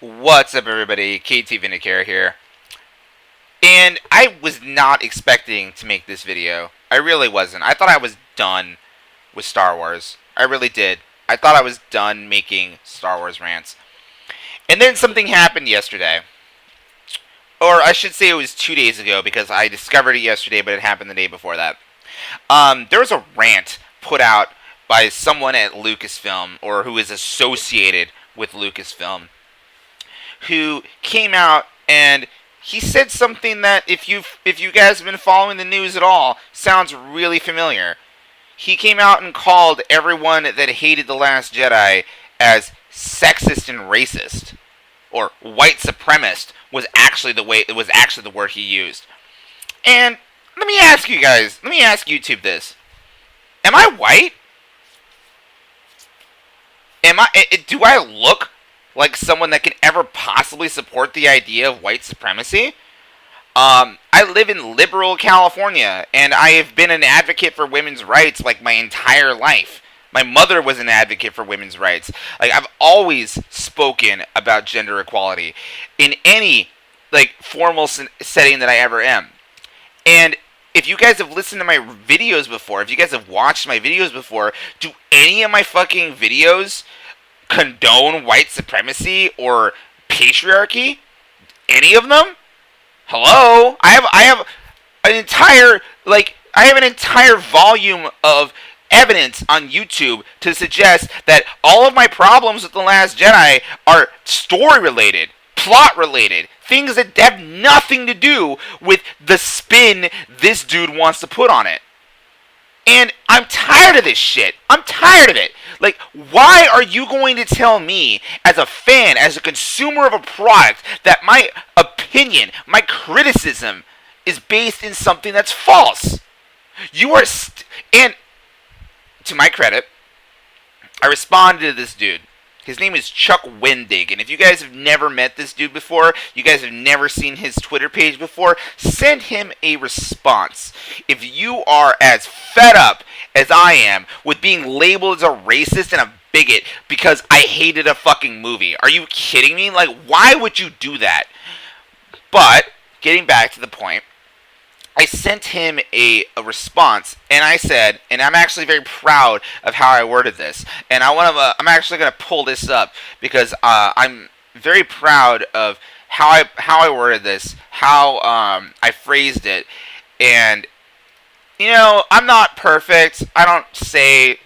What's up, everybody? KT Vindicare here. And I was not expecting to make this video. I really wasn't. I thought I was done with Star Wars. I really did. I thought I was done making Star Wars rants. And then something happened yesterday. Or I should say it was 2 days ago, because I discovered it yesterday, but it happened the day before that. There was a rant put out by someone at Lucasfilm, or who is associated with Lucasfilm, who came out and he said something that, if you guys have been following the news at all, sounds really familiar. He came out and called everyone that hated The Last Jedi as sexist and racist, or white supremacist was actually the word he used. And let me ask you guys, let me ask YouTube this: am I white? Do I look like someone that can ever possibly support the idea of white supremacy? I live in liberal California, and I have been an advocate for women's rights like my entire life. My mother was an advocate for women's rights. Like, I've always spoken about gender equality in any formal setting that I ever am. And if you guys have listened to my videos before, if you guys have watched my videos before, do any of my fucking videos condone white supremacy or patriarchy? Any of them? Hello? I have an entire volume of evidence on YouTube to suggest that all of my problems with The Last Jedi are story related, plot related, things that have nothing to do with the spin this dude wants to put on it. And I'm tired of this shit. I'm tired of it. Like, why are you going to tell me, as a fan, as a consumer of a product, that my opinion, my criticism, is based in something that's false? You are and to my credit, I responded to this dude. His name is Chuck Wendig, and if you guys have never met this dude before, you guys have never seen his Twitter page before, send him a response. If you are as fed up as I am with being labeled as a racist and a bigot because I hated a fucking movie, are you kidding me? Like, why would you do that? But, getting back to the point, I sent him a response, and I said, and I'm actually very proud of how I worded this, and I'm actually going to pull this up, because I'm very proud of how I worded this, how I phrased it, and, I'm not perfect. I don't say,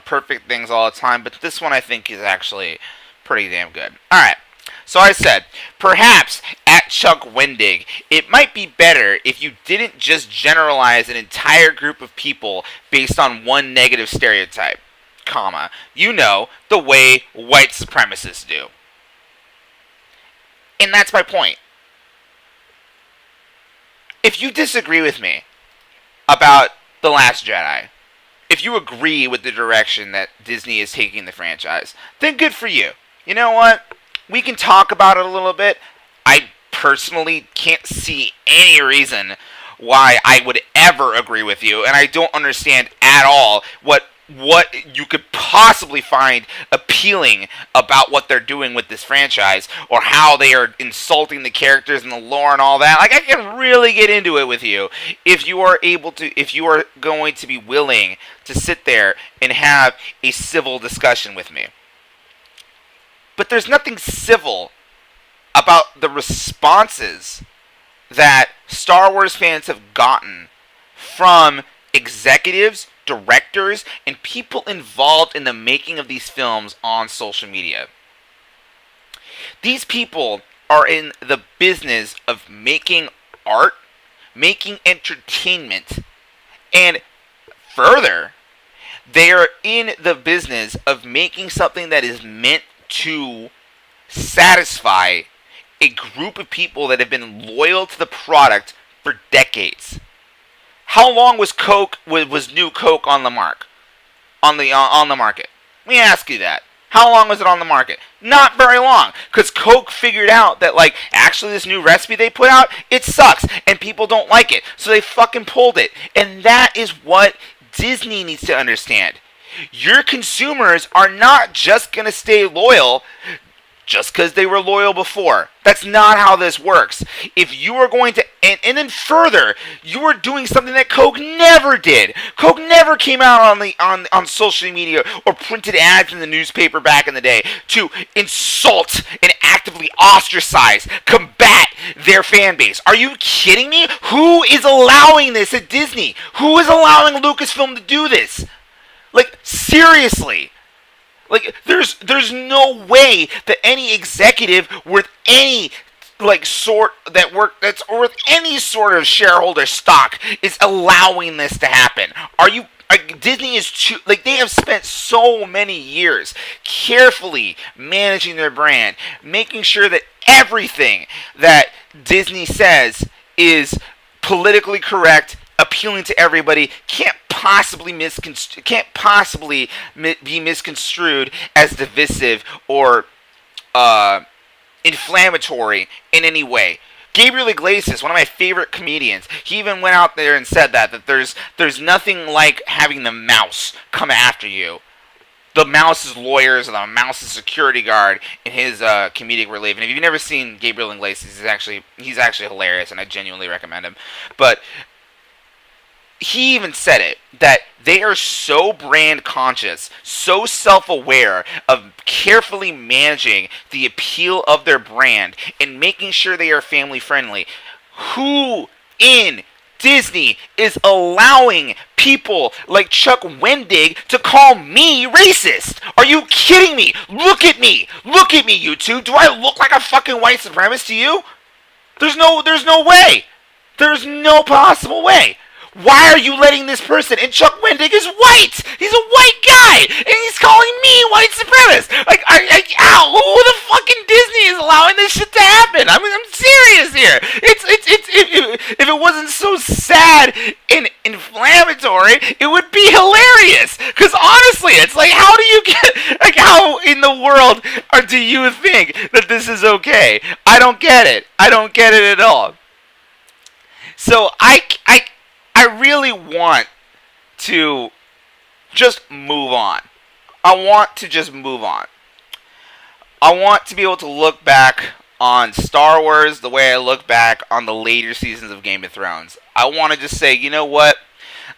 perfect things all the time, but this one I think is actually pretty damn good. Alright. So I said, perhaps, at Chuck Wendig, it might be better if you didn't just generalize an entire group of people based on one negative stereotype, comma, the way white supremacists do. And that's my point. If you disagree with me about The Last Jedi, if you agree with the direction that Disney is taking the franchise, then good for you. You know what? We can talk about it a little bit. I personally can't see any reason why I would ever agree with you, and I don't understand at all what you could possibly find appealing about what they're doing with this franchise, or how they are insulting the characters and the lore and all that. Like, I can really get into it with you if you are going to be willing to sit there and have a civil discussion with me. But there's nothing civil about the responses that Star Wars fans have gotten from executives, directors, and people involved in the making of these films on social media. These people are in the business of making art, making entertainment, and further, they are in the business of making something that is meant to satisfy a group of people that have been loyal to the product for decades. How long was New Coke on the market? Let me ask you that. How long was it on the market? Not very long, because Coke figured out that, actually this new recipe they put out, it sucks, and people don't like it, so they fucking pulled it. And that is what Disney needs to understand. Your consumers are not just going to stay loyal just because they were loyal before. That's not how this works. If you are going to, and then further, you are doing something that Coke never did. Coke never came out on social media or printed ads in the newspaper back in the day to insult and actively ostracize, combat their fan base. Are you kidding me? Who is allowing this at Disney? Who is allowing Lucasfilm to do this? Like, seriously. Like, there's no way that any executive with any that's worth any sort of shareholder stock is allowing this to happen. Are you? Disney is too, like, they have spent so many years carefully managing their brand, making sure that everything that Disney says is politically correct, appealing to everybody, can't possibly be misconstrued as divisive or inflammatory in any way. Gabriel Iglesias, one of my favorite comedians, he even went out there and said that there's nothing like having the mouse come after you. The mouse's lawyers and the mouse's security guard in his comedic relief. And if you've never seen Gabriel Iglesias, he's actually hilarious, and I genuinely recommend him. But he even said it, that they are so brand conscious, so self-aware of carefully managing the appeal of their brand and making sure they are family friendly. Who in Disney is allowing people like Chuck Wendig to call me racist? Are you kidding me? Look at me, YouTube. Do I look like a fucking white supremacist to you? There's no way. There's no possible way. Why are you letting this person, and Chuck Wendig is white, he's a white guy, and he's calling me white supremacist? Like, who the fucking Disney is allowing this shit to happen? I mean, I'm serious here. If it wasn't so sad and inflammatory, it would be hilarious. Because honestly, it's like, how in the world do you think that this is okay? I don't get it. I don't get it at all. So I really want to just move on. I want to just move on. I want to be able to look back on Star Wars the way I look back on the later seasons of Game of Thrones. I want to just say, you know what?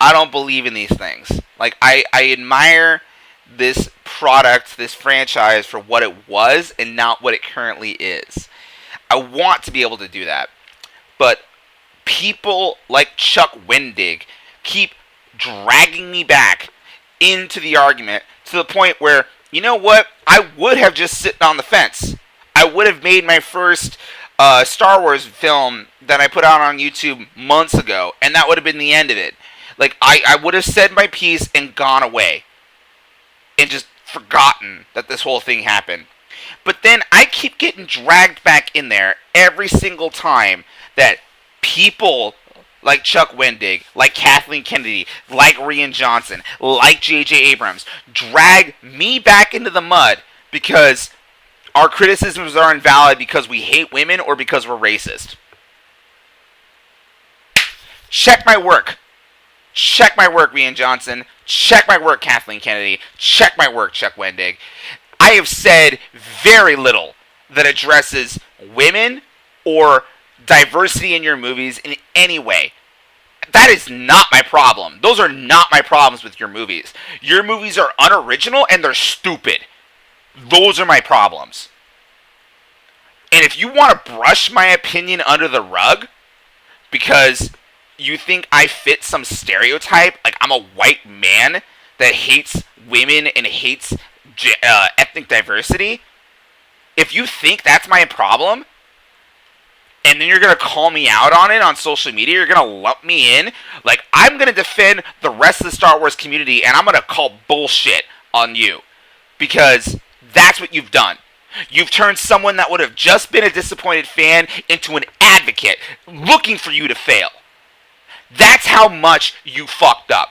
I don't believe in these things. Like, I admire this product, this franchise, for what it was and not what it currently is. I want to be able to do that. But people like Chuck Wendig keep dragging me back into the argument to the point where, you know what, I would have just sit on the fence. I would have made my first Star Wars film that I put out on YouTube months ago, and that would have been the end of it. Like, I would have said my piece and gone away and just forgotten that this whole thing happened. But then I keep getting dragged back in there every single time that people like Chuck Wendig, like Kathleen Kennedy, like Rian Johnson, like J.J. Abrams drag me back into the mud because our criticisms are invalid because we hate women or because we're racist. Check my work. Check my work, Rian Johnson. Check my work, Kathleen Kennedy. Check my work, Chuck Wendig. I have said very little that addresses women or diversity in your movies in any way. That is not my problem. Those are not my problems with your movies. Your movies are unoriginal and they're stupid. Those are my problems. And if you want to brush my opinion under the rug because you think I fit some stereotype, like I'm a white man that hates women and hates ethnic diversity, if you think that's my problem, and then you're going to call me out on it on social media, you're going to lump me in, like, I'm going to defend the rest of the Star Wars community, and I'm going to call bullshit on you. Because that's what you've done. You've turned someone that would have just been a disappointed fan into an advocate, looking for you to fail. That's how much you fucked up.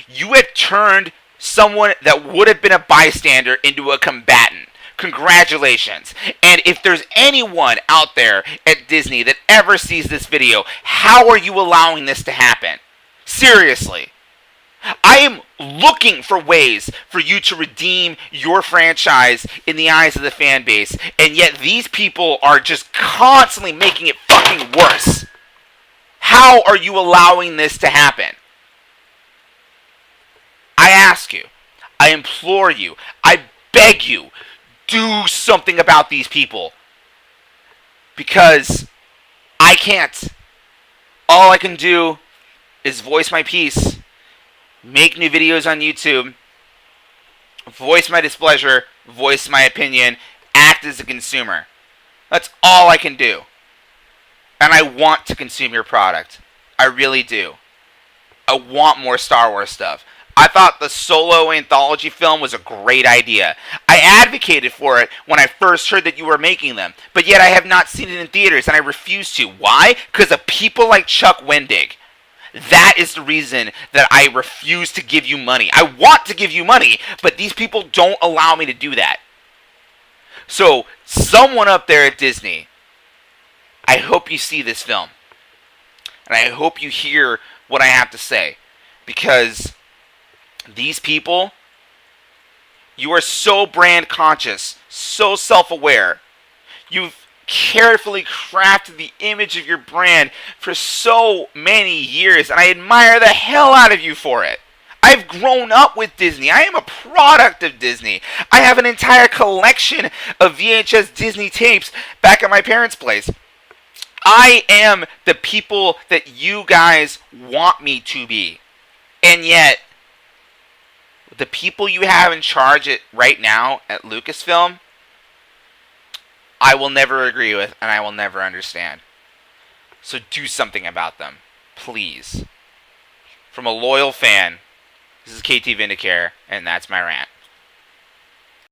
You have turned someone that would have been a bystander into a combatant. Congratulations. And if there's anyone out there at Disney that ever sees this video, how are you allowing this to happen? Seriously. I am looking for ways for you to redeem your franchise in the eyes of the fan base, and yet these people are just constantly making it fucking worse. How are you allowing this to happen? I ask you, I implore you, I beg you, do something about these people. Because I can't. All I can do is voice my piece, make new videos on YouTube, voice my displeasure, voice my opinion, act as a consumer. That's all I can do. And I want to consume your product. I really do. I want more Star Wars stuff. I thought the Solo anthology film was a great idea. I advocated for it when I first heard that you were making them, but yet I have not seen it in theaters, and I refuse to. Why? Because of people like Chuck Wendig. That is the reason that I refuse to give you money. I want to give you money, but these people don't allow me to do that. So, someone up there at Disney, I hope you see this film. And I hope you hear what I have to say. Because these people, you are so brand conscious, so self-aware. You've carefully crafted the image of your brand for so many years, and I admire the hell out of you for it. I've grown up with Disney. I am a product of Disney. I have an entire collection of VHS Disney tapes back at my parents' place. I am the people that you guys want me to be. And yet, the people you have in charge right now at Lucasfilm, I will never agree with and I will never understand. So do something about them, please. From a loyal fan, this is KT Vindicare, and that's my rant.